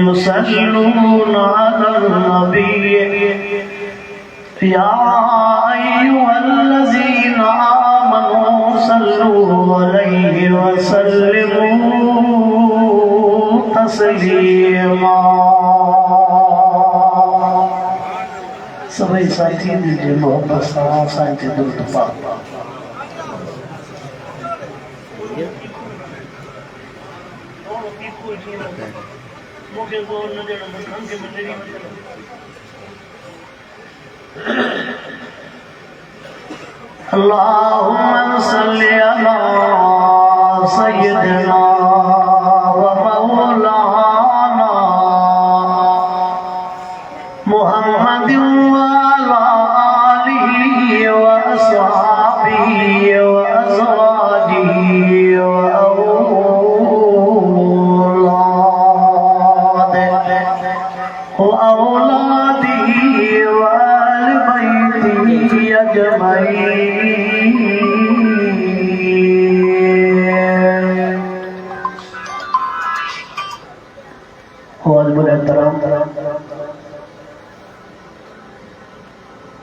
युसल्लूना अलन्नबी या अय्युहल्लज़ीना आमनू सल्लू अलैहि वसल्लिमू तस्लीमा। सभी साथी दीजिए मोहब्बत साथी दुरुद पाक। अल्लाहुम्मा सल्लि अला सय्यिदिना व मौलाना मुहम्मदिन व अला आलिहि व अस्हाबिहि व अज़वाजिहि व औलादिही व आलि बैतिही अजमईन।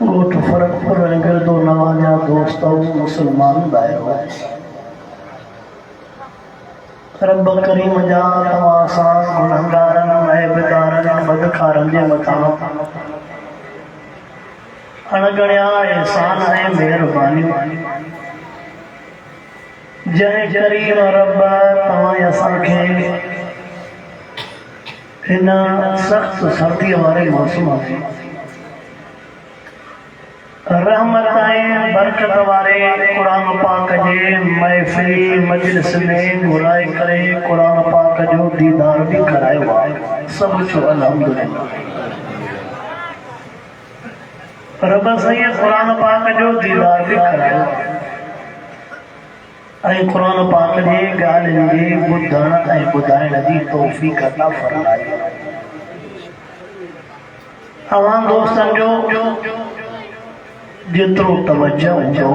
गोट फर्क पर दो नवाजा दोस्तों मुसलमान दायरो रब करीम जा तवासा गुनहगारन ऐबदारन बदकारन जे मथा अणगणिया एहसान ऐं मेहरबानियूं जंहिं करीम रब तव्हां असांखे हिन सख़्त सर्दीअ वारे मौसम में रहमत ऐं बरकत वारे कुरान पाक जे महफ़िल मजलिस में घुराए करे कुरान पाक जो दीदार भी करायो आहे। सब छो अल्हम्दुलिल्लाह। रब साईं कुरान पाक जो दीदार भी करायो ऐं कुरान पाक जे ॻाल्हियुनि जे ॿुधण ऐं ॿुधाइण जी तौफ़ीक़ अता फ़रमाए। तव्हां दोस्तनि जो जेतिरो तवज्जो हुजो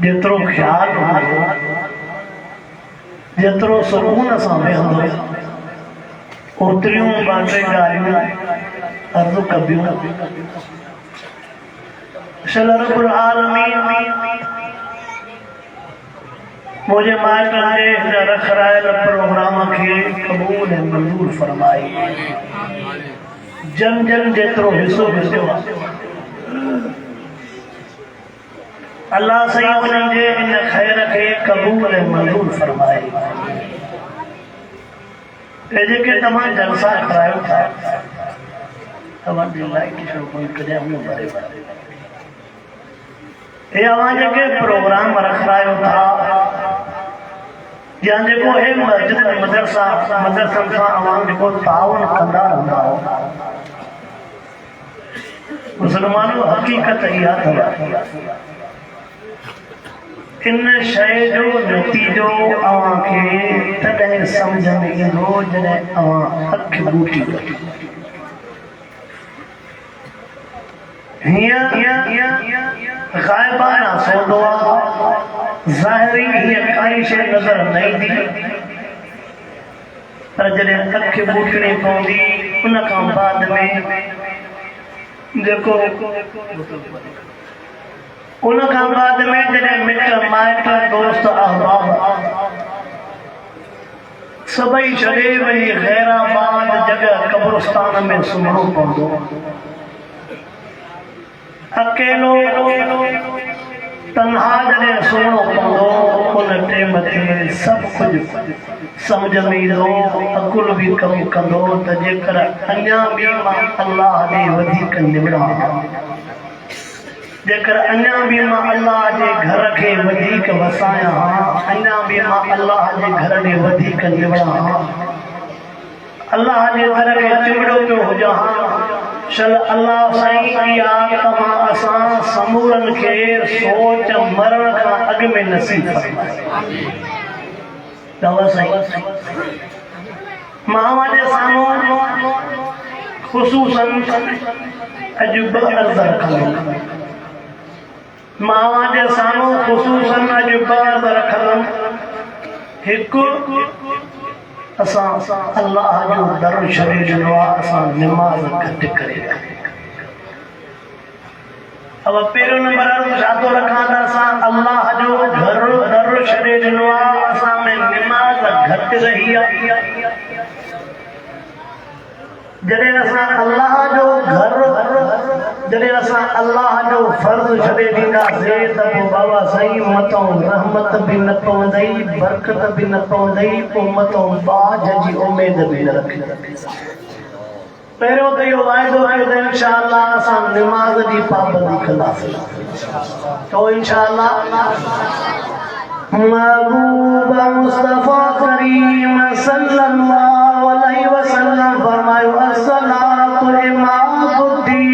जेतिरो ख्याल हुजो जेतिरो सुकून सां वेहंदो ओतिरियूं ॿ टे ॻाल्हियूं अर्ज़ु कबियूं। शल रब्बुल आलमीन मुझे माइटनि जे हिन रखरायल प्रोग्राम खे क़बूल ऐं मंज़ूर फरमाए। जन जन जेतिरो हिसो विझियो आहे अल्लाह साईं उन्हनि जे इन ख़ैर खे क़बूल ऐं मंज़ूर फरमाए। जेके तव्हां जलसा करायो था तव्हांजी लाइट जो कोई कॾहिं न भरे हे अवां जेके प्रोग्राम रखायो था या जेको हे मस्जिद मदरसनि सां अवां जेको ताउन कंदा रहंदा हो मुसलमानों हक़ीक़त इहा अथव इन शइ जो नतीजो अवां खे तॾहिं सम्झ में ईंदो जॾहिं अवां अखि ॿूटी हीअं ग़ाइबाना सौदो आहे ज़ाहिरी हीअ काई शइ नज़र न ईंदी पर जॾहिं अखि ॿूटणी पवंदी उन खां बाद में जेको उन खां बाद में जॾहिं मिट माइट दोस्त अहबाब सभई छॾे वही ग़ैराबाद जॻह कब्रिस्तान में सुम्हणो पवंदो। अकेलो तन्हा जॾहिं सुम्हणो पवंदो हुन टेम ते सब कुछ समझ में ईंदो अकुल भी कम कंदो त जेकर अञा बि मां अल्लाह ॾे वधीक निबड़ा जेकर अञा बि मां अल्लाह जे घर खे वधीक वसाया अञा बि मां अल्लाह जे घर ॾे वधीक निबड़ा अल्लाह जे घर खे चिमड़ो पियो हुजां चल अल्लाह साईं या तमां असां समूरन खे सोच मरण खां अॻु में नसीब दवा साईं मां जे साम्हूं ख़ुसूसन अॼु ॿ अर्ज़ रखंदुमि मां जे साम्हूं ख़ुसूसन अॼु ॿ अर्ज़ रखंदुमि हिकु असां अल्लाह जो दर छॾे ॾिनो आहे असां निमाज़ घटि करे अब पहिरियों नंबर छा थो रखां त असां अल्लाह जो दर छॾे ॾिनो आहे असां में निमाज़ घटि रही आहे जॾहिं असां अल्लाह जो घर जॾहिं असां अल्लाह जो फर्ज़ छॾे ॾींदासीं त पोइ बाबा साईं मथां रहमत बि न पवंदई बरकत बि न पवंदई पोइ मथां बाज जी उमेद बि न रखंदी पहिरियों त इहो वाइदो कयो त इंशाअल्लाह असां निमाज़ जी पाबंदी कंदासीं तो इंशाअल्लाह महबूब मुस्तफा करीम सल्लल्लाहु अलैहि वसल्लम फरमायो अस्सलातु इमामुद्दीन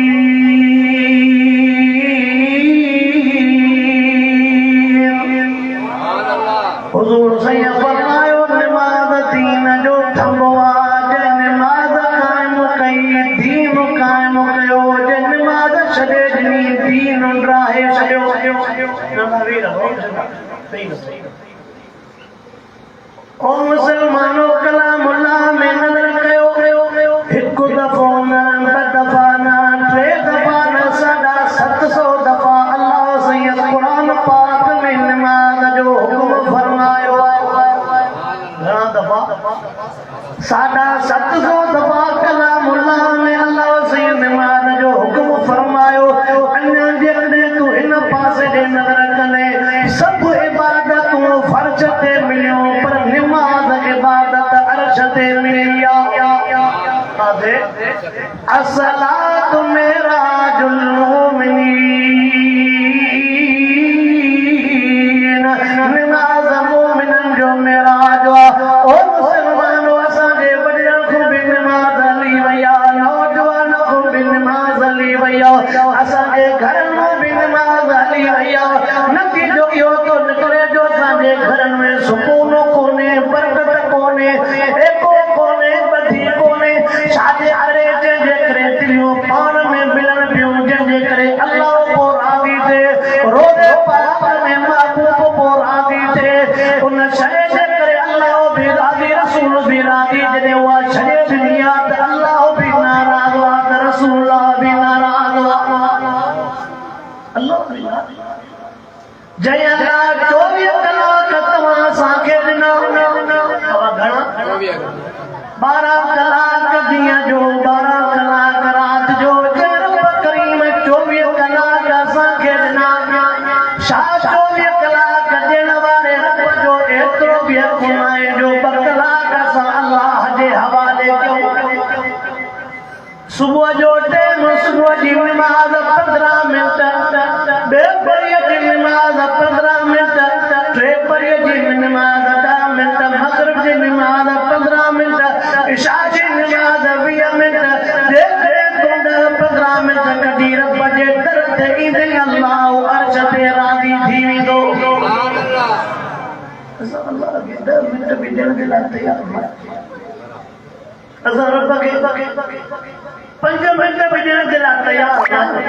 हुजूर सैयद फरमायो निमाज़ दीन जो थंबो आहे निमाज़ कायम कई दीन कायम कयो जे निमाज़ छॾे ॾिनी दीन राहे छॾियो ओ मुसलमानो कलामुल्लाह में नज़र कयो हिकु दफ़ो न ॿ दफ़ा न टे दफ़ा न 700 दफ़ा अल्लाह सैयद क़ुरान पाक में निमाज़ जो हुक्म फरमायो घणा दफ़ा 750 दफ़ा कलामुल्लाह में अल्लाह सैयद निमाज़ जो हुक्म फरमायो अञा जेकॾहिं तूं हिन पासे ॾे नज़र कंदे सभु इबादतूं फर्ज ते मिलियूं पर निमाज़ इबादत अर्श ते मिली आहे अस्सलातु मेराजुल मोमिनीन निमाज़ मोमिनन जो मेराज ओ मुसलमानो असांजे वॾनि खे बि निमाज़ हली वई आहे नौजवान खे बि निमाज़ हली वई आहे असांजे घरनि में बि निमाज़ हली वई आहे नतीजो इहो थो निकिरे जो असांजे घरनि में सुकून कोन्हे बरकत कोन्हे एको कोन्हे ॿधी कोन्हे छाजे करे जंहिंजे करे दिलियूं पाण में मिलनि पियूं जंहिंजे करे अल्लाह पोइ राज़ी थिए रोज़े पाक में महबूब पोइ राज़ी थिए उन शइ जे करे अल्लाह बि राज़ी रसूल बि राज़ी जॾहिं उहा छॾे ॾिनी आहे त अल्लाह बि नाराज़ आहे त रसूल बि नाराज़ आहे अल्लाह जय अल्लाह 24 कलाक तव्हां असांखे ॾिना घणा 12 कलाक ॾींहं जो 12 कलाक राति जो रब करीम 24 कलाक असांखे ॾिना छा 24 कलाक ॾियण वारे रब जो एतिरो बि हक़ न आहे जो 2 कलाक असां अल्लाह जे हवाले कयूं सुबुह जो टाइम सुबुह जी निमाज़ 15 मिंट ॿे परीअ जी निमाज़ 15 मिंट टे परीअ जी निमाज़ 10 मिंट मग़रिब जी निमाज़ 15 मिंट इशा जी निमाज़ 20 मिंट जेके तूं 15 मिंट कढी रब जे दर ते ईंदे अल्लाह अर्श ते राज़ी थी वेंदो असां अल्लाह खे 10 मिंट बि ॾियण जे लाइ तयार न असां रब खे 5 मिंट बि ॾियण जे लाइ तयार न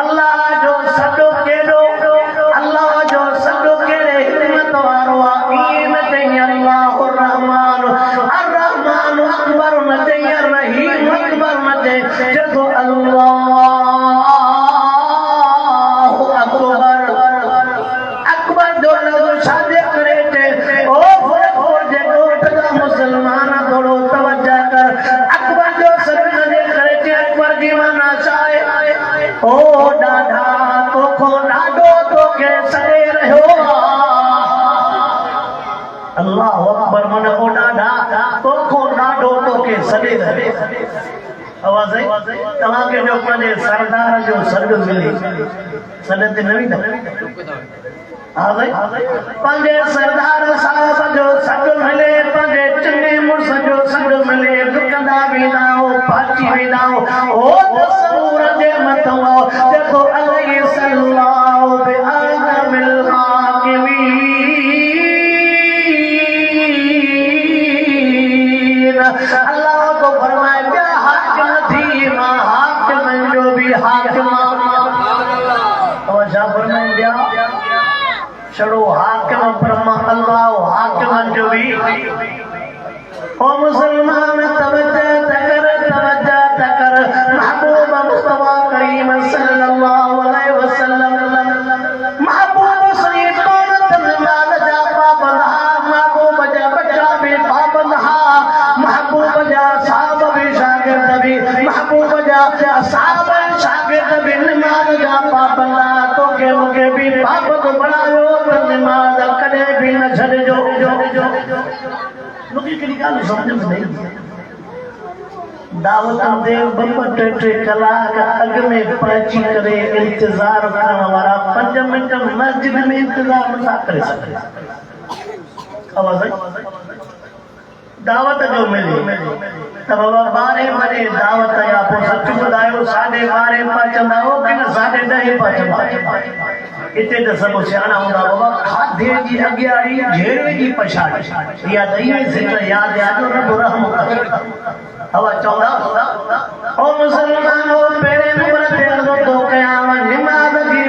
अल्लाह जो सॾो केॾो अल्लाह जो सॾो कहिड़े हिकमत वारो आहे ईअं न चई अल्लाह रहमान अर्रहमान अकबर न चई रहीम अकबर न चई जॾो अल्लाह अकबर जो लफ़्ज़ छाजे करे चए ओ फरक़पुर जे ॻोठ जा मुसलमान थोरो तवजह कर अकबर जो सॾो जे करे चए अकबर जी माना छा आहे ओ ॾाढा तोखो ॾाढो तोखे सॾे रहियो अल्लाह अकबर मन ओडा दा तो को डाडो तो के सदे रहे आवाज है तवा के जो पंजे सरदार जो सद मिले सदे ते नवी दा आ गई पंजे सरदार साहब जो सद मिले पंजे चंगे मुर्स जो सद मिले दुकंदा बिनाओ पाची बिनाओ ओ तस्वूर जे मतवा देखो अलैहि सल्लल्लाहु बि आमिल हाकिमीन अल्लाह को फरमाए क्या हाकिम थी मां हाकिम जो भी हाकिम और जा फरमाए क्या चलो हाकिम ब्रह्मा अल्लाह हाकिम जो भी ओ मुसलमान तवज्जो तकर महबूब मुस्तफा करीम सल्लल्लाहु अलैहि वसल्लम महबूब सईद तमाम जा पाबंद महबूब जा बच्चा भी पाबंद महबूब जा साहब भी शागिर्द भी महबूब जा साहब शागिर्द भी नमाज जा पाबंद तो के मुके भी पाबंद बनायो नमाज कदे भी न छड़जो मुझे कड़ी गाल समझ में नहीं दावत दे बम्ब टे कलाक अग में पहुंची करे इंतजार करण वाला 5 मिनट मस्जिद में इंतजार न करे सके आवाज दावत जो मिली तब बारे बने दावत या पो सच बुधायो 12:30 पचंदाओ कि 10:30 पचंदा इते त सब सियाणा हूंदा बाबा खाधे जी अॻियारी झेड़े जी पछाड़ी या दही ज़िक्र याद यादो रब रहम करे हवा चौदा ओ मुसलमानो पेरे नंबर ते अर्ज़ो तो कयाम नमाज जी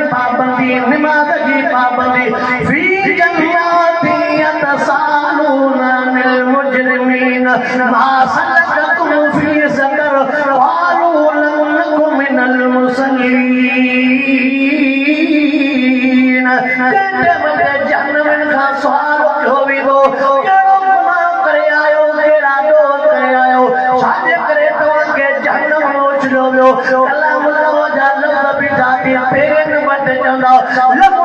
पाबंदी फी जन्नति यतसालून अनिल मुजरिमीन मा सलककुम फी सकर क़ालू लम नकुम मिनल मुसल्लीन कहते बदे जहन्नम का सवाल हो भी दो केड़ो गुनाह करे आयो केड़ा दो करे आयो साजे करे तो के जहन्नम नोच लो अल्लाह मुल्ला जा लब भी जाती पेन बट चंदा लम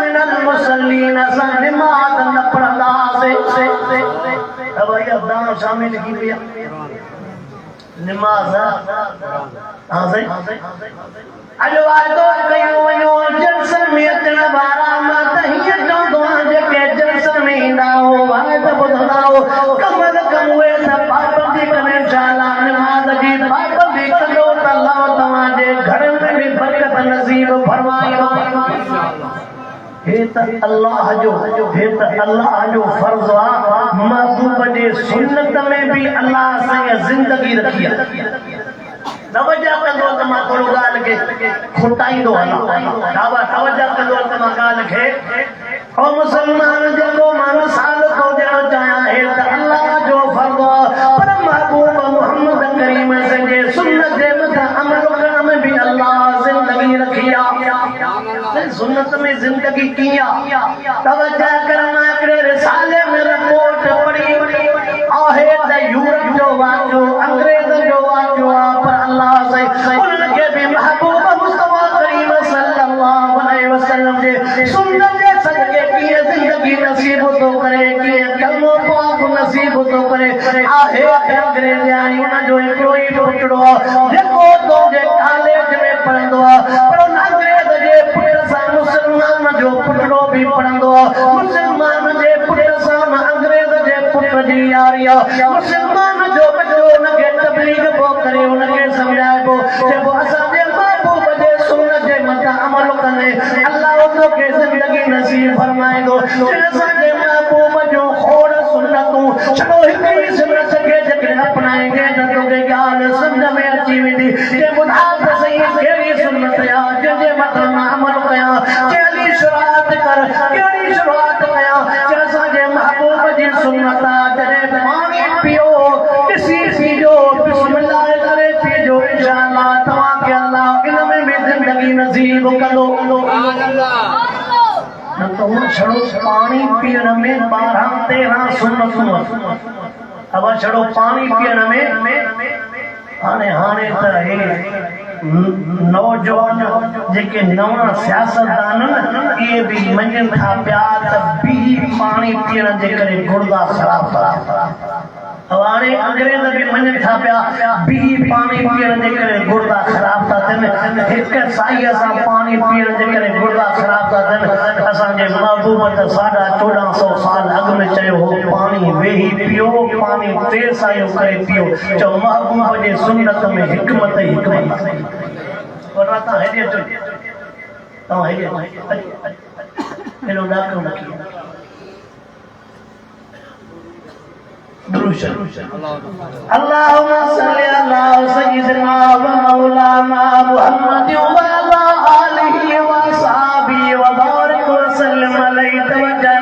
मिनल मुसल्लीन सन नमाज न पढ़दा से अब ये दान शामिल की लिया नमाज हां सही अजो वादो कयो वयो जलसन में अचण वारा मां त हीअ चवंदो आहियां जेके जलसन में ईंदा हो वाद ॿुधंदा हो कम उहे त पाबंदी करे इंशाअल्लाह नमाज जी पाबंदी कयो त अल्लाह तव्हांजे घर में बि बरकत नसीब फरमाईंदो हे त अल्लाह जो फर्ज़ आ महबूब जे सुन्नत में भी अल्लाह से जिंदगी रखी है तवज्जो कंदो त मां थोरो ॻाल्हि खे खुटाईंदो हलां तवज्जो कंदो त मां ॻाल्हि खे ओ मुसलमान जेको मां मिसाल थो ॾियणु चाहियां हे त अल्लाह जो फर्ज़ आ पर महबूब मोहम्मद करीम जे सुन्नत जे मथां अमल करण में भी अल्लाह जिंदगी रखी आहे सुन्नत में जिंदगी किया तवज्जो करना हिकिड़े रिसाले में रिपोर्ट पढ़ी आहे त यूरोप जो वाक़ियो अंग्रेज़ जो वाक़ियो आहे पर अल्लाह से उनके भी महबूब मुस्तफा करीम सल्लल्लाहु अलैहि वसल्लम जे सुन्नत जे सदके कीअं जिंदगी नसीब तो करे कीअं कलमो पाक नसीब तो करे आहे अंग्रेज़ यानी उन जो हिकिड़ो ई पुटड़ो जेको तो जे कॉलेज में पढ़ंदो पर उन अंग्रेज़ जे पुट सां मुसलमान जो पुटड़ो भी पढ़ंदो मुसलमान जे पुट सां अंग्रेज़ जे पुट जी यारी मुसलमान जो बच्चो उनके तबलीग पो करे उनके समझाए पो जेको असांजे महबूब जे सुन्नत जे मथां अमल कने अल्लाह उनके जिंदगी नसीब फरमाईंदो असांजे महबूब जो खोड़ सुन्नतूं छड़ो हिकिड़ी सुन्नत खे जेके अपनाएंगे त तोखे ॻाल्हि सम्झ में अची वेंदी के ॿुधा त सही कहिड़ी सुन्नत आहे जंहिंजे मथां मां अमल कयां कहिड़ी शुरूआत कयां कि असांजे महबूब जी सुन्नत आहे जॾहिं पाणी पियो ॾिसी पीजो बिस्मिल्लाह करे पीजो इंशाअल्लाह तव्हांखे अल्लाह इन में भी जिंदगी नसीब कंदो न तो छड़ो पानी पीअण में 12-13 सुन्नतूं अब छड़ो पानी पीअण में हाणे त हे नौजवान जेके नवा सियासतदान ये भी मञनि था पिया त बी पानी पीअण जे करे गुर्दा ख़राब था हाणे अंग्रेज भी मञनि था पिया बी पानी पीअण जे करे गुर्दा ख़राब था थियनि हिक साईअ सां पानी पीअण जे करे गुर्दा ख़राब था थियनि असांजे महबूब त 1450 साल अॻु में चयो हो पानी वेही पियो पानी टे सायूं करे पियो चओ महबूब जे सुन्नत में हिकमत ई हिकमत वरना तव्हां हेॾे अचो तव्हां हेॾे हेॾो ॾाको न कयो اللهم صل على سيدنا ومولانا محمد وعلى آله وصحبه وبارك وسلم عليه توجه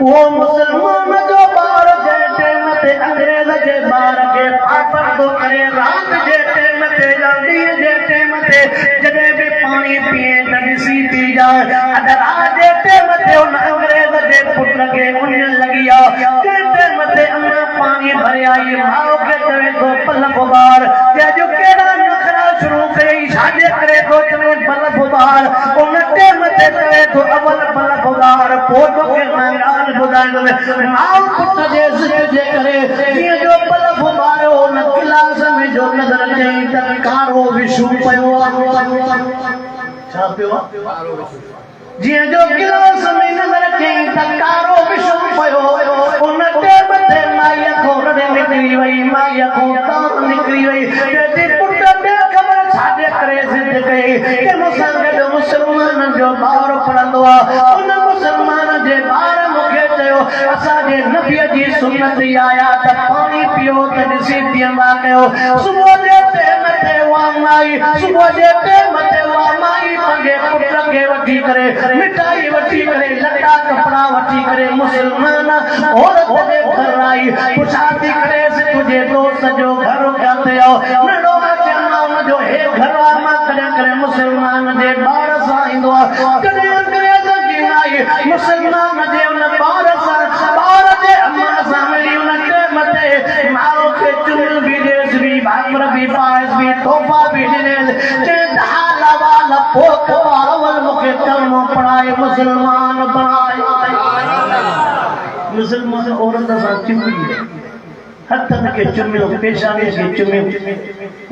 वो मुसलमान जो बार जे टेम ते अंग्रेज जे बार के पापड़ तो करे रात जे टेम ते जांदी जे टेम ते जदे भी पानी पिए त ॾिसी पी जाए अगर आज जे टेम ते उन अंग्रेज जे पुट के उन लगिया जे टेम ते अम्मा पानी भरे आई माओ के तवे तो पलक बार ते जो केड़ा नखरा शुरू कई छाजे करे तो चवे पलक बार उन टेम ते तवे तो अवल पलक बार पोतो के नाल बुधाइंदो माओ पुट जे जिक्र जे करे जीअं जो पलक बारो न गिलास में जो नजर अचे त कारो विशु पयो छा पियो जीअं जो गिलास में नजर अचे त कारो विशु पयो उन टेम ते माईअ खां रड़े निकिरी वई माईअ खां तार निकिरी वई ते पुट ते ख़बर छाजे करे जिद कई कि मूंसां गॾु मुसलमान जो ॿार पढ़ंदो आहे उन मुसलमान जे ॿार मूंखे चयो असांजे नबीअ जी सुन्नत आया त पानी पियो त ॾिसी पीअंदा कयो सुबुह जे टेम ते वा माई सुबुह जे टेम ते वा माई पंहिंजे पुट खे वठी करे मिठाई वठी करे लटा कपड़ा वठी करे मुसलमान औरत जे घर आई पुछाती करे तुझे दोस्त जो घर किथे हो नंढो चवंदा हुनजो हे घर आहे मां कॾहिं करे मुसलमान जे ॿार सां ईंदो आहे कॾहिं अंग्रेज जी माई मुसलमान जे उन ॿार सां ॿार जे अम्मा सां मिली उन टेम ते माउ खे चुमिल बि ॾेसि बि भाकुर बि पाएसि बि तोहफ़ा बि ॾिनेसि चई हाल वाल पोख अवल मूंखे कलमो पढ़ाए मुसलमान बणाए मुसलमान औरत सां चुमिली हथनि खे चुमियो पेशानी खे चुमियो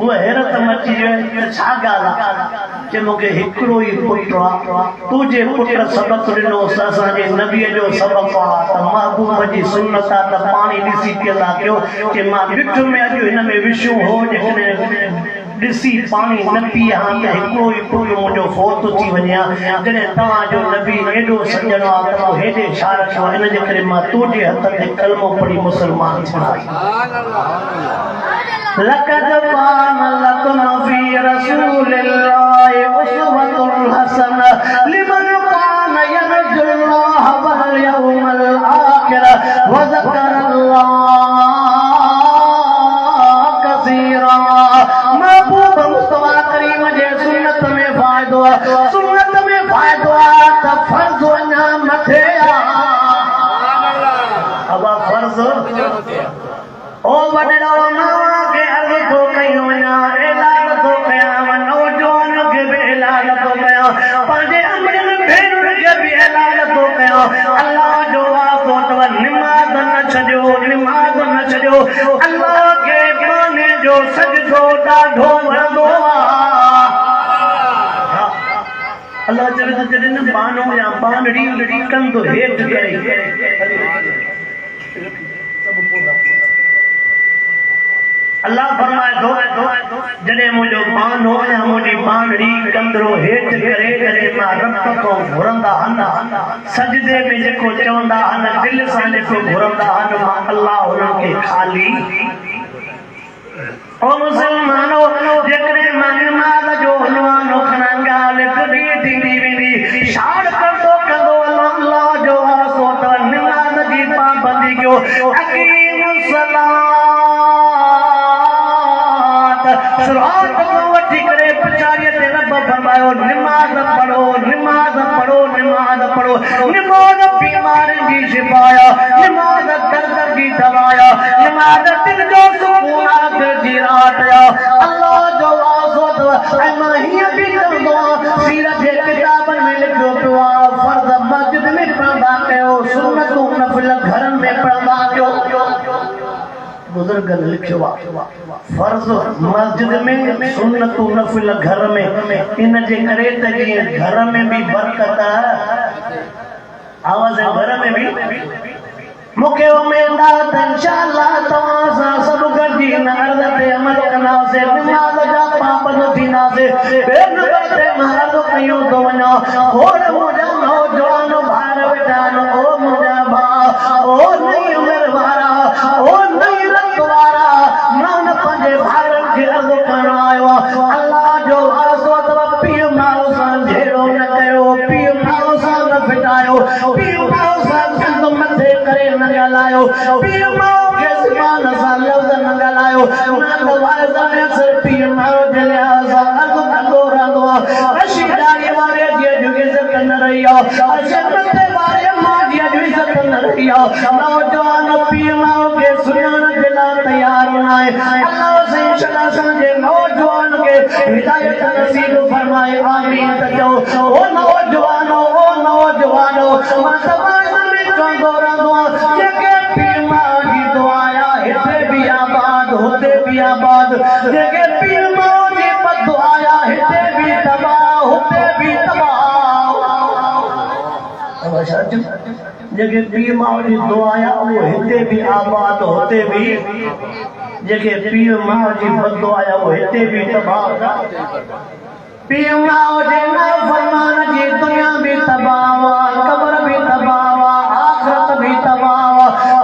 उहा हैरत मची वई छा ॻाल्हि आहे चए मूंखे हिकिड़ो ई पुटु आहे तुंहिंजे पुट सबक़ ॾिनो असांजे नबीअ जो सबक़ आहे त महबूब जी सुन्नत आहे त पाणी ॾिसी पीअंदा कयो कि मां ॾिठ में अॼु हिन में विशु हो जेकॾहिं ॾिसी पाणी न पीआ त हिकिड़ो ई पुटु मुंहिंजो फोत थी वञे जॾहिं तव्हांजो नबी एॾो सॼणो आहे त पोइ हेॾे छा रखियो हिन जे करे मां तुंहिंजे हथ ते कलमो पढ़ी मुसलमान थिया लक़द कान लकुम फी रसूलिल्लाहि उसवतुन हसना लिमन कान यरजुल्लाह वल यौमल आखिर व ज़करल्लाह कसीरा महबूब मुस्तफा करीम जे सुन्नत में फ़ाइदो आहे त फर्ज़ अञा मथे अब फर्ज़ ओ वॾड़ा मां के अर्ज़ थो कयूं अञा ऐलान थो कयां नौजवान खे बि ऐलान थो कयां पंहिंजे अमरनि भेनरुनि खे बि ऐलान थो कयां अल्लाह जो वास्तो अथव निमाज़ न छॾियो अल्लाह खे माने जो सजदो ॾाढो वणंदो आहे अल्लाह चवे त जॾहिं न बानो या बानड़ी कंधो हेठि करे अल्लाह फरमाए थो जॾहिं मुंहिंजो बानो या मुंहिंजी बानड़ी कंधो हेठि करे जॾहिं मां रब खां घुरंदा आहिनि सजदे में जेको चवंदा आहिनि दिलि सां जेको घुरंदा आहिनि मां अल्लाह हुननि खे खाली ओ मुसलमानो जेकॾहिं मां निमाज़ जो उनवानो खणा ॻाल्हि कॾहिं थींदी वेंदी शाड़ कंदो अल्लाह जो वास्तो त निमाज़ जी पाबंदी कयो शुरुआत खां वठी करे पिछाड़ीअ ते रब फरमायो निमाज़ पढ़ो निमाज़ बीमारियुनि जी शिफ़ा निमाज़ दर्द जी दवा निमाज़ दिल जो सुकून जी राहत अल्लाह जो वास्तो बुजुर्गन लिखियो फर्ज मस्जिद में सुन्नत नफिल घर में इन जे करे त जीअं घर में भी बरकत आवाज घर में भी मुखे उम्मीद है इंशाअल्लाह तवां सां सब गॾिजी इन अर्ज़ ते अमल कंदासीं निमाज़ जा पाबंद थींदासीं बेनबत महल कयूं तो वञो होर मुंहिंजा नौजवान भार वेठा आहिनि ओ मुंहिंजा भाउ ओ नई उमिरि वारा ओ नई रत वारा मां पंहिंजे भाउरनि खे अर्ज़ु करणु आयो आहे अल्लाह जो वारसो अथव पीउ माउ सां जहिड़ो न कयो पीउ माउ सां न फिटायो पीउ माउ सां सिंध मथे करे न ॻाल्हायो पीउ माउ खे ज़ुबान सां लफ़्ज़ न ॻाल्हायो न त वाइज़ में सिर्फ़ पीउ माउ जे लिहाज़ सां अर्ज़ु कंदो रहंदो आहे रशीदारी वारे जी इज़त न रही आहे अशरते वारे माउ जी इज़त न रही आहे नौजवान पीउ माउ खे सुञाणण जे लाइ तयार न आहे अल्लाह सही शला असांजे नौजवान खे हिदायत नसीब फरमाए आमीन त चओ ओ नौजवानो मां तव्हां में चवंदो रहंदो आहियां जेके पीउ माउ जी दुआ आहे हिते बि आबाद हुते बि आबाद जेके पीउ माउ जी बददुआ आहे हिते बि तबाह हुते बि तबाह जेके पीउ माउ जी दुआ आहे उहो हिते बि आबाद हुते बि जेके पीउ माउ जी बददुआ आहे उहो हिते बि तबाह पीउ माउ जे नाफ़रमान जी दुनिया भी तबाह कब्र भी तबाह आखिरत भी तबाह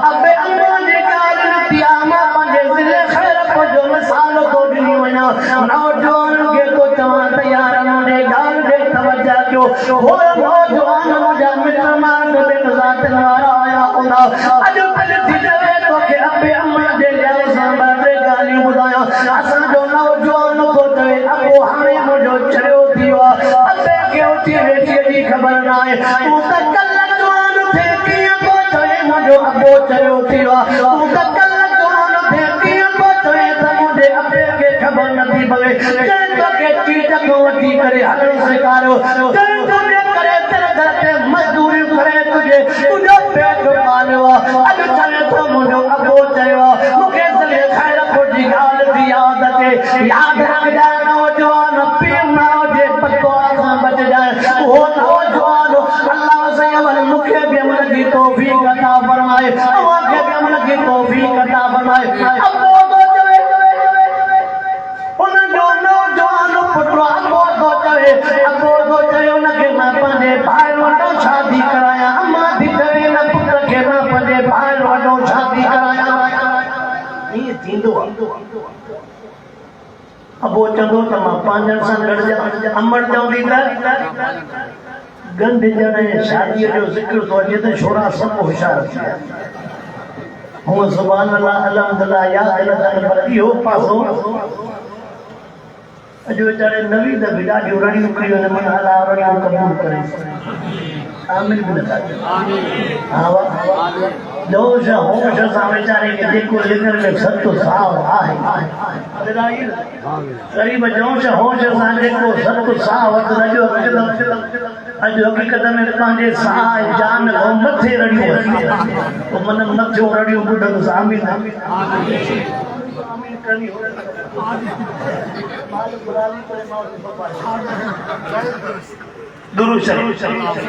अबे अम्मा जे ॻाल्हि नथी आहे मां पंहिंजे ज़िले ख़ैर को जो मिसाल थो ॾिनी वञा नौजवान खे को चवण तयार मुंहिंजे ॻाल्हि ॾे तवजह कयो हो नौजवान मुंहिंजा मिट माइट ॿिनि ज़ातियुनि वारा आया हूंदा अॼुकल्ह थी चवे तोखे अबे अम्मा जे लिहाज़ सां ॿ टे ॻाल्हियूं ॿुधायां असांजो नौजवान थो चवे अबो हाणे मुंहिंजो चरियो थी वियो आहे अबे खे उथी वेठीअ जी ख़बर न आहे तूं त कल्ह जवान थिए कीअं थो चवे मुंहिंजो अबो चरियो थी वियो आहे तूं त कल्ह जवान थिए कीअं थो चवे त मुंहिंजे अबे खे ख़बर नथी पवे जंहिं तोखे चीज खां वठी करे हलणु सेखारियो जंहिं तोखे करे तेरे घर ते मज़दूरियूं करे तुंहिंजो पेट पालियो आहे अॼु चवे थो मुंहिंजो अबो चयो आहे मूंखे ज़िले ख़ैर जी ॻाल्हि थी यादि अचे यादि रखजांइ नौजवान पीउ माउ जे बददुआ खां बचजांइ उहो नौजवान अल्लाह साईं वरी मूंखे बि अमल जी तौफ़ीक़ अता फरमाए तव्हांखे बि अमल जी तौफ़ीक़ अता फरमाए अबो थो चवे उनजो नौजवान पुटु अबो थो चवे हुनखे मां पंहिंजे भाउ वॾो शादी करायां अम्मा थी चवे न पुट खे मां पंहिंजे भाउ वॾो शादी करायां ईअं थींदो आहे अबो चवंदो त मां पंहिंजनि सां गॾिजां अमड़ चवंदी त गंद ॼण शादीअ जो ज़िक्र थो अचे त छोरा सभु होशियार थी विया हूअं सुभान अल्लाह अलहमदुलिल्लाह यादि न कनि पर इहो पासो अॼु वीचारे नवी दफ़ी ॾाढियूं रड़ियूं कयूं आहिनि मन अलाह रड़ियूं क़बूल करे आमीन बि नथा जोश होश सां वीचारे खे जेको लिखण में सत साव आहे ग़रीब जोश होश सां जेको सत साव अॼु हक़ीक़त में पंहिंजे साह जान खां मथे रड़ियूं पोइ मन मथियो रड़ियूं ॿुधंदुसि आमीन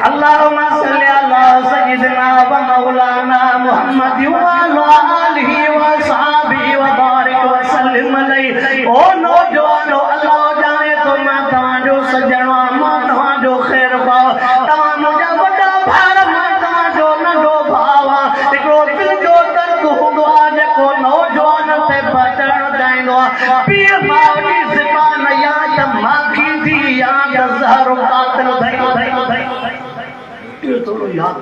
अल्लाहुम्मा सल्ली अला सय्यिदिना व मौलाना मुहम्मद व अला आलिहि व सहाबिहि व बारिक व सल्लिम अलैहि ओ नौजवानो अल्लाह जाने तो मां तव्हांजो सजणो मां तव्हांजो ख़ैर खां तव्हां मुंहिंजा वॾा भार मां तव्हांजो नंढो भाउ हिकिड़ो दिलि जो दर्द हूंदो आहे जेको नौजवान ते बचणु चाहींदो आहे पीउ माउ जी ज़बान या त माखी थी या त ज़हर कातिल थोड़ो याद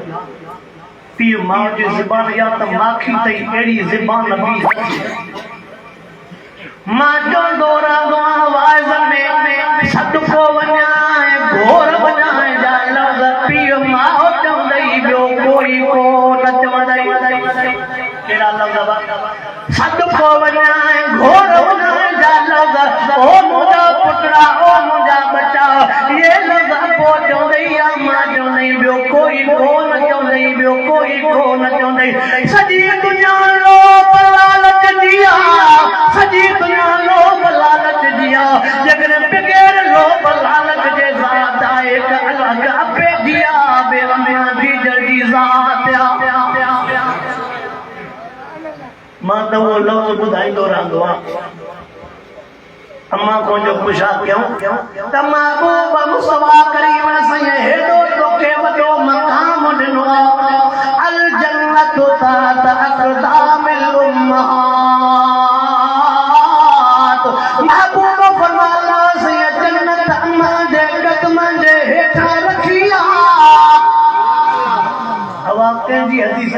पीउ माउ जी ज़बान या त माखी अथई अहिड़ी ज़बान बि मां चवंदो रहंदो आहियां वाइज़ में सदको वञाए घोर वञाए जा लफ़्ज़ पीउ माउ चवंदई ॿियो कोई को न चवंदई कहिड़ा लफ़्ज़ सदको वञाए घोर वञाए जा लफ़्ज़ ओ मुंहिंजा पुटड़ा ओ मुंहिंजा बचा ये लफ़्ज़ पोइ चवंदई या मां चवंदई ॿियो कोई को न चवंदई ॿियो कोई को न चवंदई सॼी दुनिया रो लालच जी अम्मा को जो पुछा क्यों त महबूब मुस्तफा करीम से हेडो तो के वडो मकाम दिनो अल जन्नतु तात अक़दामिल उम्महात महबूब फरमाला से जन्नत अम्मा जे कदमन जे हेठा रखिया हवा के जी हदीस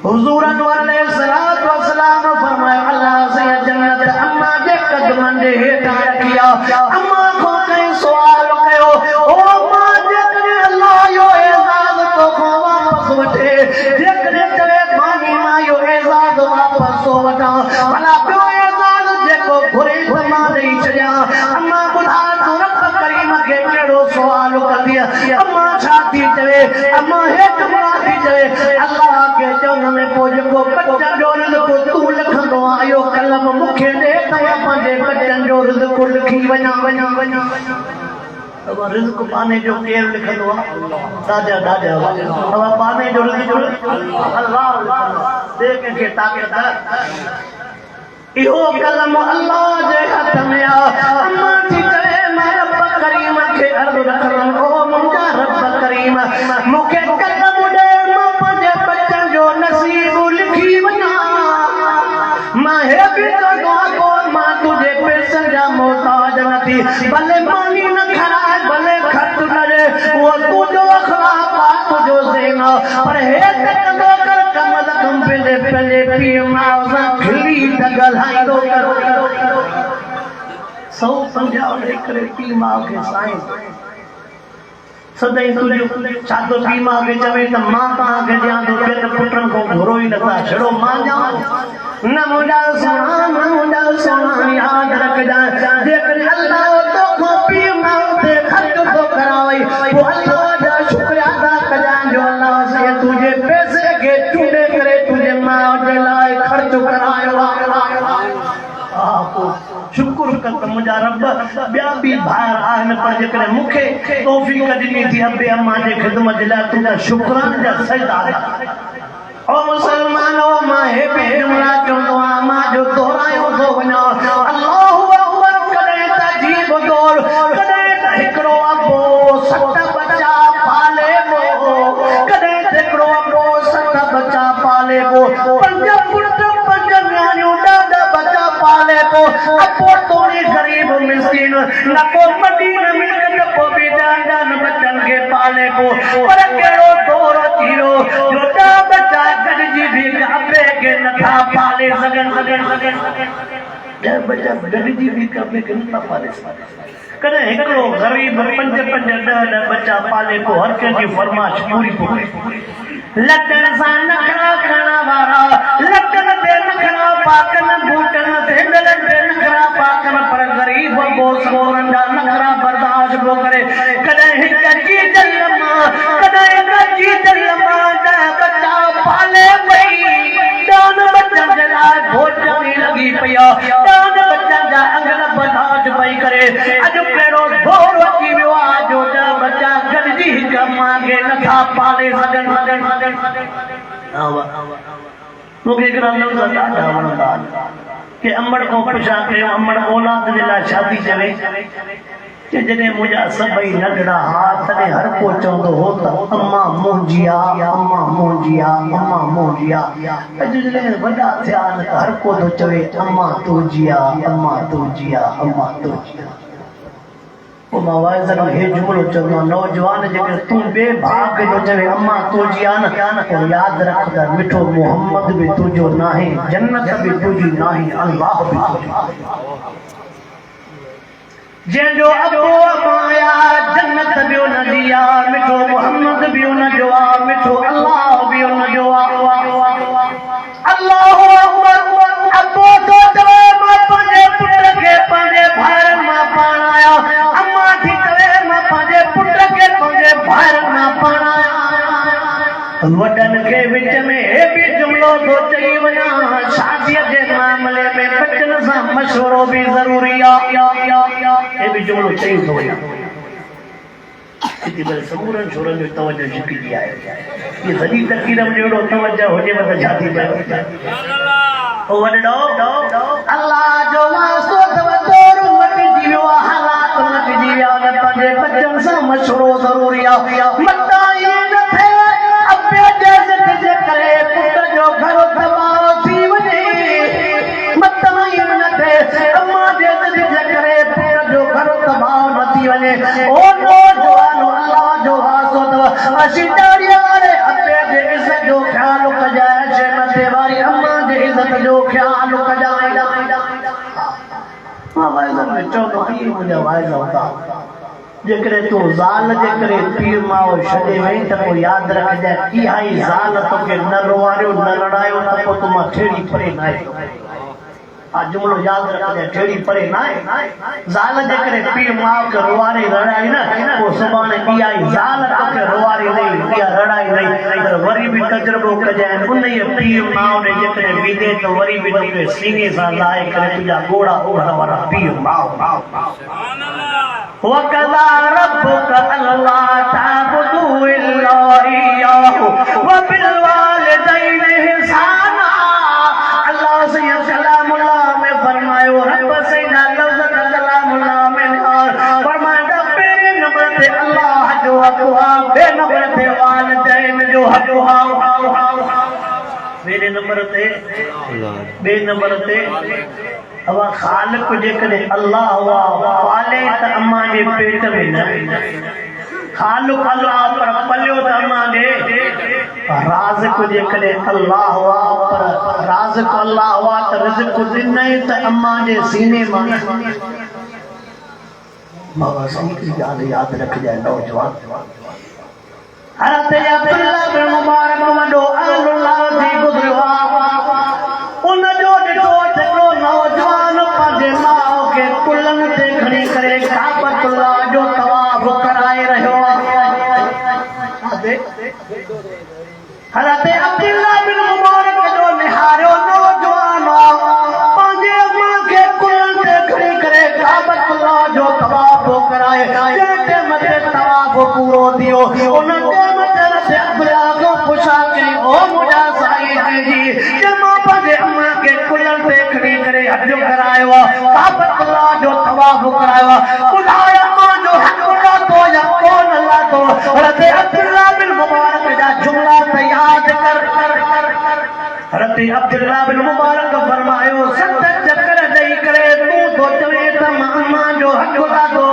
हुजूर अलैहिस्सलातु वस्सलाम फरमाया अल्लाह से जन्नत अम्मा जे कदमन जे हेठा रखिया अम्मा को कई सवाल कयो ओ अम्मा जे कने अल्लाह यो एजाज तो को वापस वठे जे कने चवे मानी मा यो एजाज वापस तो वठा भला पियो एजाज जेको घुरे तमा दई छया अम्मा बुधा तो रब करीम के केड़ो सवाल कंदी अम्मा छाती चवे अम्मा हेठ माथी चवे अल्लाह के चवन में पोज को बच्चा जो को तू लिखंदो आयो कलम मुखे दे तवा पंजे बच्चन जो रिज़्क़ लिखी वना अब रिज़्क़ पाने जो केर लिखंदो दादा अब पाने जो रिज़्क़ अल्लाह देख के ताकत इहो कलम अल्लाह जे हथ में अम्मा थी चवे मैं रब करीम के अर्ज़ रखन ओ मुंजा रब करीम मुखे कलम दे पंजे बच्चन जो नसीब लिखी वना मां हे भी तो दुआ को मां तुझे पैसन जा मोहताज नथी भले पानी न खराज भले खर्च न रे वो तुझो अखलाक तुझो ज़ेना पर हे तकदो कर कमल कम पेंदे पेंदे पी मां सा खिली दगलाइंदो कर सौ समझाओ करे पी मां के साईं सदाई तुझो छातो पी मां के चवे त मां ता के दिया तो पेट पुटन को घोरो ही नथा छड़ो मां जा न मुंडा सोना याद रख जा जेकर अल्लाह तो को पी मां ते खर्च तो करावई वो अल्लाह जा शुक्र अदा कजा जो अल्लाह से तुझे पैसे के चूंडे करे तुझे मां जे लाए खर्च करायो आपको शुक्र कर मुझा रब बिया भी भार आन पर जेकर मुखे तौफीक दिनी थी अबे अम्मा जे खिदमत ला तू शुक्रान जा सजदा ओ मुसलमानो मां हे पे जुमला चंदो मां जो दोहरायो तो वना अल्लाहु अकबर करे त जीब दौर करे त हिकड़ो अबो सत बच्चा पाले वो करे त हिकड़ो अबो सत बच्चा पाले वो पंज पुट पंज न्याणियों ॾाढा बच्चा पाले को अपो तोड़ी गरीब मिस्कीन न को मदीन मिलक न को भी ॾाढा न बच्चन के पाले को पर केड़ो दौर थीरो जो ॾा बच्चा गॾजी भी काबे के नथा पाले सगन ॾह बच्चा गॾजी भी काबे के नथा पाले कदे हिकड़ो गरीब पंज ॾह बच्चा पाले को हर कंहिंजी फरमाइश पूरी लटन सा नखरा खाना वारा लटन दे नखरा पाकन बूटन ते दलन दे नखरा पाकन पर गरीब वो सोरंदा नखरा बर्दाश्त वो करे कदे हिकजी जलमा कदे हिकजी जलमा दा बच्चा पाले वई दान बच्चा जला भोजनी लगी पिया दान बच्चा जा अंगल बर्दाश्त पई करे अज केड़ो दौर अची वियो आ जो दा बच्चा गॾजी हिक मांगे नथा पाले सगन मुझे लफ्ज़ ॾाढा वणंदा कि अमड़ को पुछा कयो अमड़ औलाद जे लाइ शादी चवे कि जॾहिं मुंहिंजा सभई नंढड़ा हा तॾहिं हर को चवंदो हो त अम्मा मुंहिंजी आहे अम्मा मुंहिंजी आहे अम्मा मुंहिंजी आहे अॼु जॾहिं वॾा थिया न त हर को थो चवे अम्मा तुंहिंजी आहे अम्मा तुंहिंजी आहे अम्मा तुंहिंजी आहे वो मवाज़न हे जुमलो चवंदो नौजवान जेकर तू बेभाग जो चवे अम्मा तुंहिंजी आहे न तो याद रख त मिठो मोहम्मद भी तुंहिंजो नाहे जन्नत भी तुंहिंजी नाहे अल्लाह भी जंहिंजो अबो अमाया जन्नत भी उन जी आहे मिठो मोहम्मद भी उन जो आहे मिठो अल्लाह भी उन जो आहे अल्लाहु अकबर अबो तो चवे मां पंहिंजे पुट खे पंहिंजे भाइरनि मां पाण आया अम्मा थी चवे मां पंहिंजे पुट खे पंहिंजे भाइरनि मां पाण आया वॾनि खे विच में हे बि जुमलो थो चई वञा शादीअ जे मामले में बचन सां मशवरो भी ज़रूरी आहे हे बि जुमलो चई थो वञा इति बल समूरन छोरन जो तवज्जो छिकजी आयो ये सॼी तकरीर में एड़ो तवज्जो हुजे त शादी ओ वॾो अल्लाह जो वास्तो तवज्जो मां वाइदो में चौदो ही मुझे वाइदो होता जेकरे तू ज़ाल जेकरे पीर माओ छॾे वई त पोइ यादि रखजांइ इहा ई ज़ाल तोखे न रोवारियो न लड़ायो त पोइ तूं मां ठेड़ी परे न आहे आ जुमलो यादि रखजांइ ठेड़ी परे न आहे ज़ाल जेकरे पीर माओ खे रोवारे लड़ाई न पोइ सुभाणे इहा ई ज़ाल तोखे रोवारे ॾेई इहा लड़ाई ॾेई त वरी बि तजुर्बो कजांइ उन ई पीर माओ ॾे जेकॾहिं विधे त वरी बि तोखे सीने सां लाहे करे तुंहिंजा ॻोड़ा ओढ़ण वारा पीर माओ वकज़ा रब्बुक अल्ला ताबुदू इल्ला इय्याहु व बिल वालिदैनि इहसाना अल्लाह से कलामुल्लाह में फरमायो रब से ना लफ्ज़ कलामुल्लाह में और फरमाया मेरे नंबर पे अल्लाह जो हक बे नंबर पे वालिदैन जो हक मेरे नंबर पे बे नंबर पे अब खालिक जेकॾहिं अल्लाह हुआ पाले त अम्मा जे पेट में न खालिक अल्लाह पर पलियो त अम्मा जे राज़िक जेकॾहिं अल्लाह हुआ पर राज़िक अल्लाह हुआ त रिज़्क़ ॾिनई त अम्मा जे सीने मां बाबा सही ॻाल्हि यादि रखजांइ नौजवान हज़रत अब्दुल्लाह बिन मुबारक वॾो अल्लाह थी गुज़रियो उन जो ॾिठो हिकिड़ो नौजवान पंहिंजे माउ खे कुलनि ते खणी करे काबतुल्लाह जो तवाफ़ कराए रहियो आहे हज़रत अब्दुल्लाह बिन मुबारक जो निहारियो नौजवान पंहिंजे माउ खे कुलनि ते खणी करे काबतुल्लाह जो तवाफ़ कराए जंहिं मथे तवाफ़ पूरो थियो उन अब्दुल्लाह को पुछा कई ओ मुंहिंजा साईं जी मां पंहिंजे अम्मा खे कुलनि ते खणी करे हज करायो काबतुल्लाह जो तवाफ़ करायो ॿुधायो अम्मा जो हक़ लाथो या कोन लाथो हज़रत अब्दुल्लाह बिन मुबारक जा जुमला त यादि कर हज़रत अब्दुल्लाह बिन मुबारक फरमायो 7 चकर ॾेई करे तूं थो चवे त मां अम्मा जो हक़ लाथो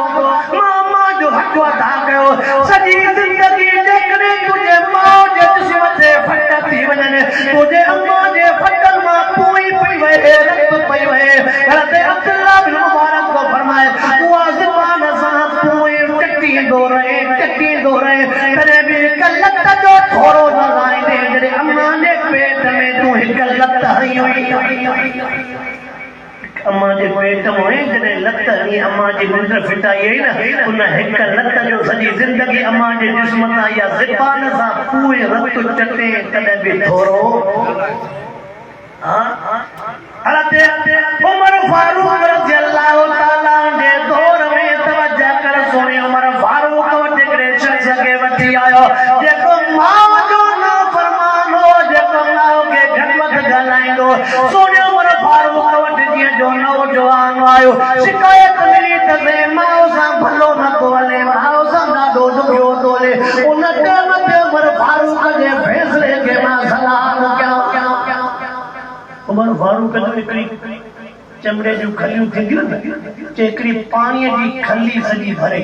मां अम्मा जो हक़ अदा कयो सॼी ज़िंदगी जेकॾहिं तुंहिंजे माउ जे जिस्म ते फट थी वञनि तुंहिंजे अम्मा जे फटनि मां पूई पई वहे रत पई वहे हज़रत अब्दुल्लाह बिन मुबारक को फरमाए उहा ज़ुबान सां पूई टटींदो रहे तॾहिं बि हिकु लत जो थोरो न लाहींदे जॾहिं अम्मा जे पेट में तूं हिकु लत हई हुई अम्मा जे पेट में जॾहिं लत हई अम्मा जी निंड फिटाई आई न उन हिकु लत जो सॼी ज़िंदगी अम्मा जे जिस्म तां या ज़ुबान सां पूई रत चटे तॾहिं बि थोरो हज़रत उमर फारूक रज़ियल्लाहु ताला जे दौर में तवज्जो कर सोने उमर फारूक वटि हिकिड़े शख़्स खे वठी आयो जेको माउ जो नाफ़रमान हो जेको माउ खे घटवध ॻाल्हाईंदो सोने उमर फारूक वटि जीअं जो नौजवान आयो शिकायत मिली त माउ सां भलो नथो हले माउ सां ॾाढो ॾुखियो थो हले उन टाइम ते उमर फारूक जे फ़ैसिले खे मां सलाम कयां उमर फारूक जो हिकिड़ी चमड़े जूं खलियूं थींदियूं न हिकिड़ी पाणीअ जी खली सॼी भरे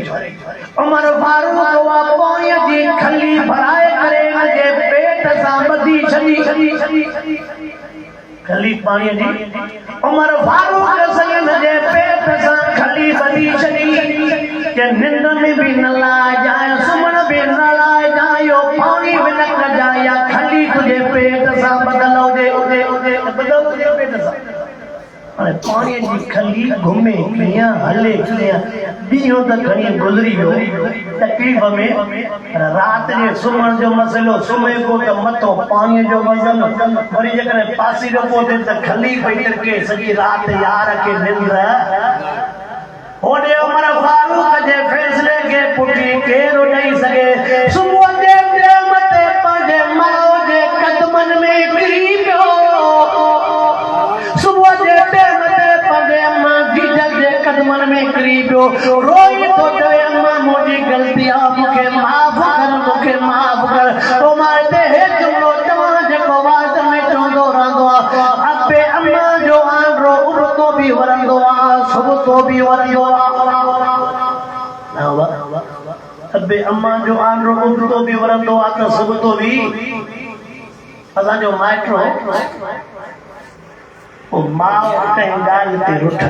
उमर फारूक उहा पाणीअ जी खली भराए करे हिनजे पेट सां ॿधी छॾी खली पाणीअ जी उमर फारूक सॼन जे पेट सां खली ॿधी छॾी के निंड में भी न लाए जाए सुमन भी न लाए जाए यो पानी भी न कजाए या खली तुझे पेट सां बदल हुजे बदल तुझे पेट सां अरे पानी जी खली घुमे कीअं हले कीअं ॾींहुं त खणी गुज़री वियो तकलीफ़ में राति जे सुम्हण जो मसइलो सुम्हे पोइ त मथो पाणीअ जो वज़न वरी जेकॾहिं पासीरो पोइ त खली पई टके सॼी राति यार खे निंड होॾे उमर फारूक जे फ़ैसिले खे पुठी केरु ॾेई सघे सुबुह जे टाइम ते पंहिंजे माउ जे कदमनि में किरी पियो सुबुह जे टाइम ते पंहिंजे अम्मा जीजल जे कदमनि में किरी पियो रोई थो चए अम्मा मुंहिंजी ग़लती आहे मूंखे माफ़ कर पोइ मां हिते हे जुमिलो चवां जेको वात में चवंदो रहंदो आहे अबे अम्मा जो आंडो उबतो बि वरंदो आहे सुबतो बि वरंदो आहे अबे अम्मा जो आंडो उबतो बि वरंदो आहे त सुबतो बि असांजो माइटो माउ कंहिं ॻाल्हि ते रुठ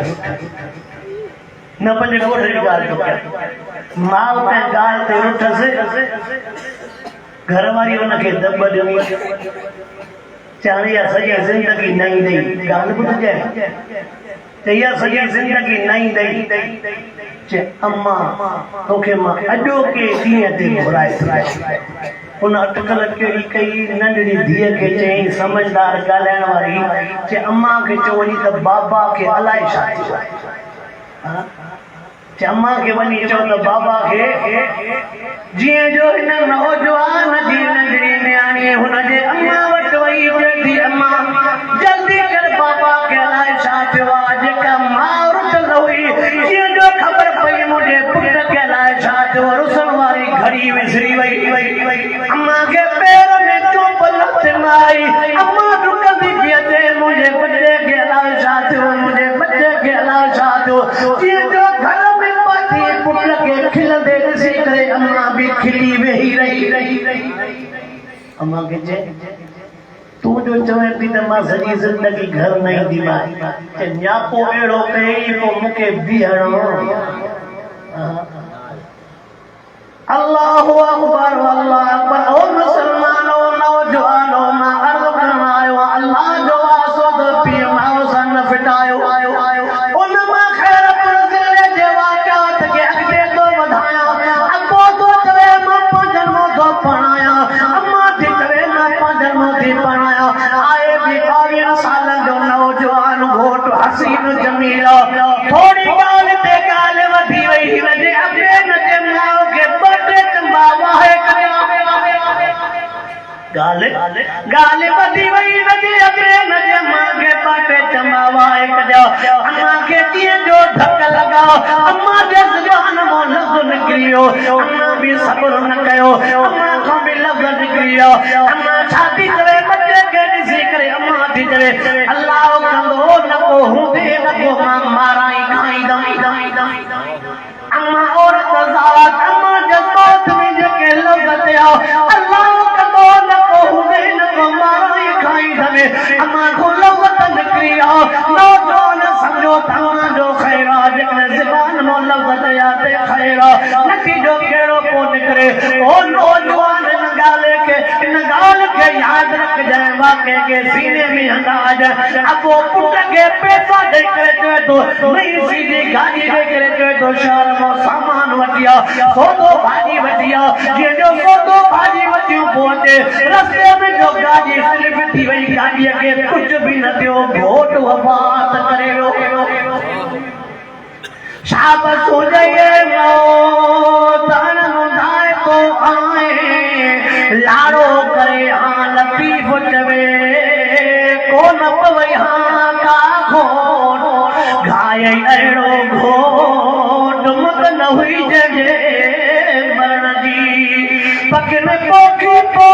न पंहिंजे घोट जी ॻाल्हि थो कयां माउ ते ॻाल्हि ते उथसि घर वारी हुनखे दॿ ॾिनी चवणी इहा सॼी ज़िंदगी न ईंदई ॻाल्हि ॿुधजांइ त इहा सॼी ज़िंदगी न ईंदई चे अम्मा तोखे मां अॼोके ॾींहं ते घुराए उन अटकल कहिड़ी कई नंढड़ी धीअ खे चयईं समझदार ॻाल्हाइण वारी चे अम्मा खे चओ वञी त बाबा खे अलाए छा थियो आहे चे अम्मा खे वञी चओ त बाबा खे जीअं जो हिन नौजवान जी नंढड़ी न्याणी हुनजे अम्मा वटि वई चए थी अम्मा जल्दी कर बाबा खे अलाए छा थियो आहे जेका माउ रुसल हुई जीअं जो ख़बर पई मुंहिंजे पुट खे अलाए छा थियो रुसण वारी घड़ी विसरी वई अम्मा खे पेर में चुप लथ आई अम्मा डुकंदी थी अचे मुंहिंजे बचे खे अलाए छा थियो मुंहिंजे बचे खे अलाए छा थियो जीअं जो घर में पाती पुट खे खिलंदे ॾिसी करे अम्मा बि खिली वेही रही अम्मा खे चए तूं जो चवे थी त मां सॼी ज़िंदगी घर न ईंदीमांइ चए न्यापो अहिड़ो कयईं पोइ मूंखे बीहणो अल्लाहु अकबर ओ मुसलमानो नौजवानो मां अर्ज़ करण आयो अल्लाह जो वासो त पीउ माउ सां न फिटायो उन मां ख़ैर पुरज़िले जे वाक़िआत खे अॻिते थो वधायां अॻो थो चवे मां पंजनो थो पढ़ायां अम्मा थी करे मां पंजनो थी पढ़ायां आहे बि 22 सालनि जो नौजवान घोट हसीन जमील थोरी ॻाल्हि ते ॻाल्हि वधी वई हिनजे अॻे न जे माउ खे गाले बदी वई नजे अबे नजे मां के पाटे चमावाए कजो अम्मा के दिए जो धक लगाओ अम्मा जे जुबान मो लफ्ज़ निकलियो अम्मा भी सब्र न कयो अम्मा को भी लफ्ज़ निकलियो अम्मा छाती करे बच्चे के ॾिसी करे अम्मा थी करे अल्लाह कंदो न को हूंदे न को मां माराई खाई दम अम्मा औरत ज़ात अम्मा जज्बात में जेके लफ्ज़ ते आओ अल्लाह कंदो न को हूंदे न को माराई खाई दमे अम्मा को लफ्ज़ निकली आओ नौजवान समझो तव्हां जो ख़ैर आहे जेकॾहिं ज़बान मो लफ्ज़ ते यादि ख़ैर नतीजो कहिड़ो पोइ निकिरे ओ नौजवान इन ॻाल्हि खे यादि रखजांइ वाक़े खे सीने में हंगाइजांइ अॻो पुट खे पैसा ॾेई करे चवे थो नई सीधी गाॾी ॾेई करे चवे थो शहर मां सामान वठी आ सौदो भाॼी वठी आ जीअं जो सौदो भाॼी वठियूं पोइ अचे रस्ते में जो गाॾी स्लिप थी वई गाॾीअ खे कुझु बि न थियो घोट वफ़ात करे वियो शाबत हुजे मौत अणमुधाए को आए लाड़ो करे हाँ लतीफ़ चवे कोन पवई हाँ का घोट घाय अहिड़ो घोट मत न हुई जंहिंजे मरण जी पक में पोखी पो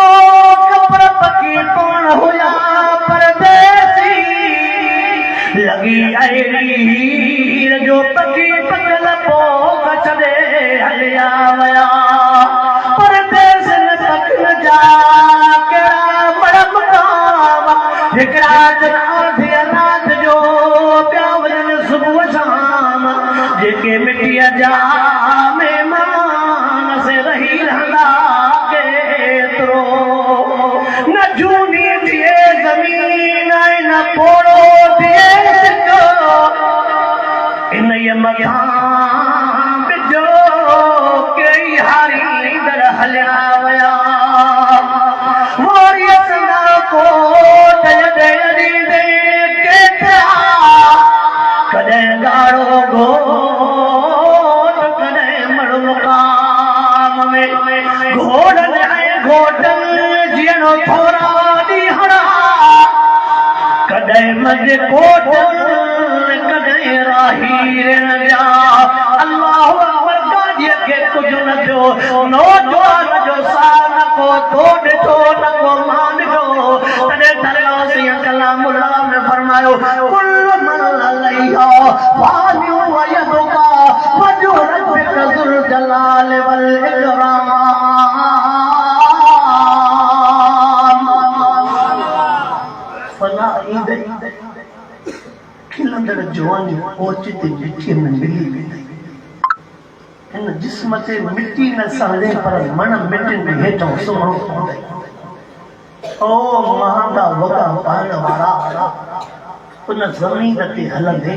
कपर पकी कोन हुया परदेसी लगी अहिड़ी हीर जो पकी पकल पोख छॾे हलिया विया परदेस न पक न जा कहिड़ा बड़ा मुकाम हिकिड़ा जनाधी अनाथ जो पिया वञनि सुबुह शाम जेके मिटीअ जा महिमान से रही रहंदा केतिरो न झूनी थिए ज़मीन ऐं न पोड़ो थिए इन मथां बिजो कई हारींदड़ हलिया विया वारियत न कोट जॾहिं ॾींदे केतिरा कॾहिं ॻाढ़ो घोट कॾहिं मड़ मुक़ाम में घोड़नि ऐं घोटनि जीअणो थोरा ॾींहं कॾहिं मज़ कोटनि कॾहिं राहीरन जा अल्लाह अकबर गाॾीअ खे कुझु न थियो नौजवान जो साह न को तो ॾिठो न को मां ॾिठो तॾहिं दरवाज़े कलामुल्लाह में फरमायो कुल मन अलैहा फानिउ वयबका वजू रब्बिक ज़ुल जलाल वल इकराम फना ईंदे खिलंदड़ जवानी ओचित मिठीअ में मिली वेंदी इन जिस्म ते मिट्टी न सहले पर मन मिटन हेठों सुमणो पवंदई। ओ महांगा वगा पाण वारा उन ज़मीन ते हलंदे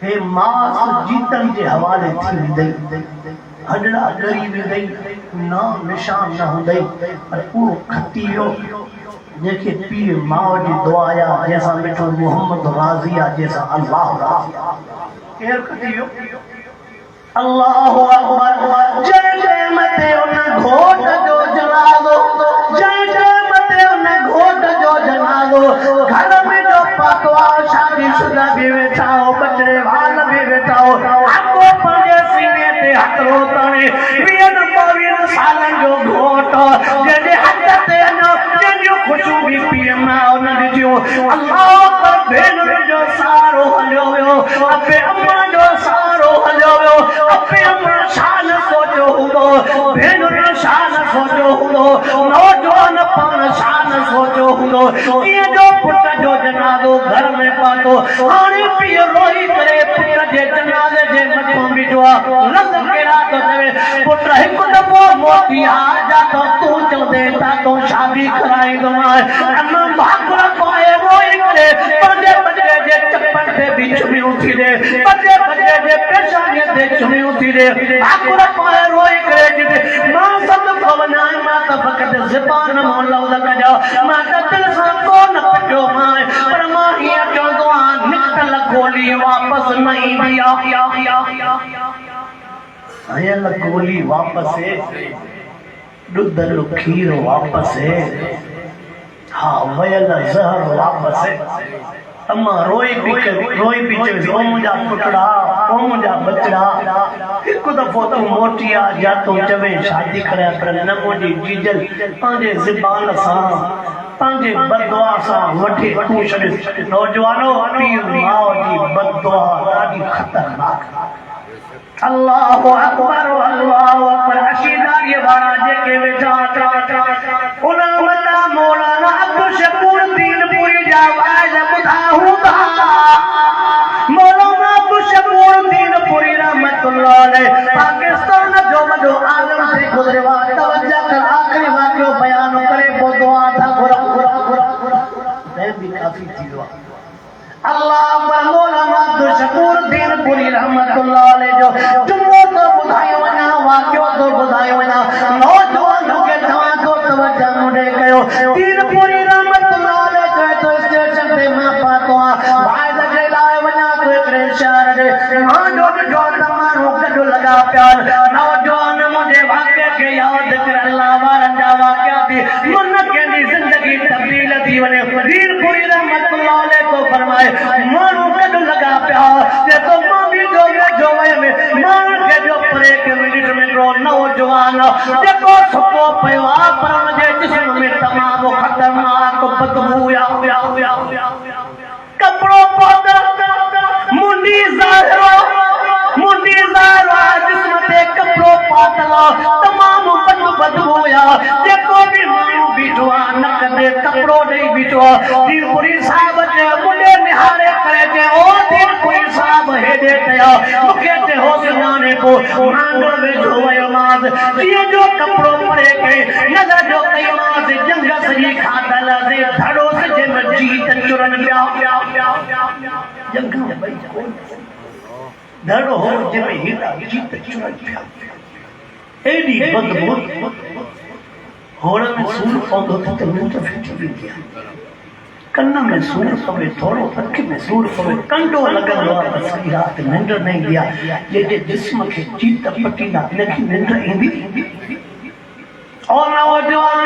हे मास जीतन जे हवाले थी वेंदई, हडड़ा ॻरी वेंदई, नाम निशान न हूंदई, पर उहो खती वियो जेके पीर माउ जी दुआ या जैसा मिठो मोहम्मद राज़ी आ जैसा अल्लाह राज़ी आ केर खती वियो। अल्लाह अकबर जय मते उन घोट जो जनाज़ो, जय मते उन घोट जो जनाज़ो, घर में जो पकवा शादीशुदा भी वेठा हो, बचड़े वाल भी वेठा हो, आको पंहिंजे सीने ते हथरो तणे 20 सालन जो घोट जंहिंजे हथ ते जंहिंजूं ख़ुशियूं बि पीउ माउ न ॾिठियूं। अल्लाह अकबर भेनरुनि जो सहारो हलियो वियो, अबे अम्मा जो सहारो हलियो वियो, अबे अम्मा शान सोचियो हूंदो, भेनरुनि शान सोचियो हूंदो, नौजवान पाण शान सोचियो हूंदो, कीअं जो पुट जो जनाज़ो घर में पातो। हाणे पीउ रोई करे पुट जे जनाज़े जे मथां बीठो आहे, लंघ कहिड़ा थो चवे पुट हिकु दफ़ो मोटी आ जा तो तूं चवंदे त तूं शादी कराईंदोमांइ। अम्मा भाकुर पाए रोई करे पंहिंजे बचे जे चपन ते बि चुमियूं थी ॾे, पंहिंजे बचे जे पेशानीअ ते चुमियूं थी ॾे, भाकुर पाए रोई करे जिते मां सदको वञां मां त फ़क़ति ज़बान मां लफ़्ज़ कढिया, मां त दिलि सां कोन कढियो मां, पर मां हीअं चवंदो आहियां निकतल गोली वापसि न ईंदी आहे। आयल गोली वापसि है, ॾुधल खीर वापसि है, हा वयल ज़हर वापसि है। अम्मा रोई पी चवे ओ मुंहिंजा पुटड़ा, ओ मुंहिंजा बचड़ा, हिकु दफ़ो तूं मोटी आ या तूं चवे शादी कराए, पर न मुंहिंजी जीजल पंहिंजे ज़बान सां पंहिंजे बददुआ सां वठी तूं छॾ। नौजवानो पीउ माउ जी बददुआ ॾाढी ख़तरनाक। अल्लाह अकबर अल्लाह अकबर अशीदारी वारा जेके वेठा उलमा मौलाना अब्दुल शकूर दीनपुरी जा वाइद ॿुधायूं था। मौलाना अब्दुल शकूर दीनपुरी रहमतुल्लाह अलैह पाकिस्तान जो वॾो आलम थी गुज़रियो आहे। तवज्जो कर आख़िरी वाक़ियो बयान करे पोइ दुआ था घुरा भी काफ़ी थी वियो आहे। अल्लाह मौलाना अब्दुल शकूर दीनपुरी रहमतुल्लाह अलैह जो जुमलो तो ॿुधायो वञा, वाक़ियो तो ॿुधायो वञा, नौजवान खे तव्हां को तवज्जो ॾे कयो। दीनपुरी रहमतुल्लाह अलैह चए तो स्टेशन ते मां पातो आहे, वाइद जे लाइ वञा तो हिकिड़े शहर ॾे मां जो ॾिठो त माण्हू गॾु लॻा पिया आहिनि। नौजवान मुंहिंजे वाक़िए खे यादि करे अल्लाह वारनि जा वाक़िया थी मन कंहिंजी ज़िंदगी तब्दील थी वञे। दीनपुरी रहमतुल्लाह अलैह तो फरमाए माण्हू गॾु लॻा पिया जेको मां बि जो में माण्हू खे जो परे के मिनट में हिकिड़ो नौजवान जेको सुको पियो आहे, पर हुनजे जिस्म में तमामु ख़तरनाक बदबू कपिड़ो पातल मुंडी ज़ाहिर जिस्म ते कपिड़ो पातल तमामु बदबू जेको बि माण्हू बीठो आहे नक ते कपिड़ो ॾेई बीठो आहे। दीनपुरी साहिब जे मुंडे निहारे करे चए ओ दीनपुरी साहिब हेॾे कया मूंखे ते हो सुञाणे को आंगण वेठो वियो मांसि कीअं जो कपिड़ो परे कई नज़र जो कई मांसि जंग सॼी खाधल से धड़ो सॼे में जीत चुरन पिया जंग में ॿई धड़ो हो जंहिंमें हेॾा जीत चुरन पिया एॾी बदबू होड़ में सूर पवंदो त निंड फिटी वेंदी आहे, कन में सूर पवे थोड़ो, अख में सूर पवे कंडो लॻंदो आहे, त सॼी राति निंड न ईंदी आहे। जंहिंजे जिस्म खे जीत पटींदा इनखे निंड ईंदी। और नौजवान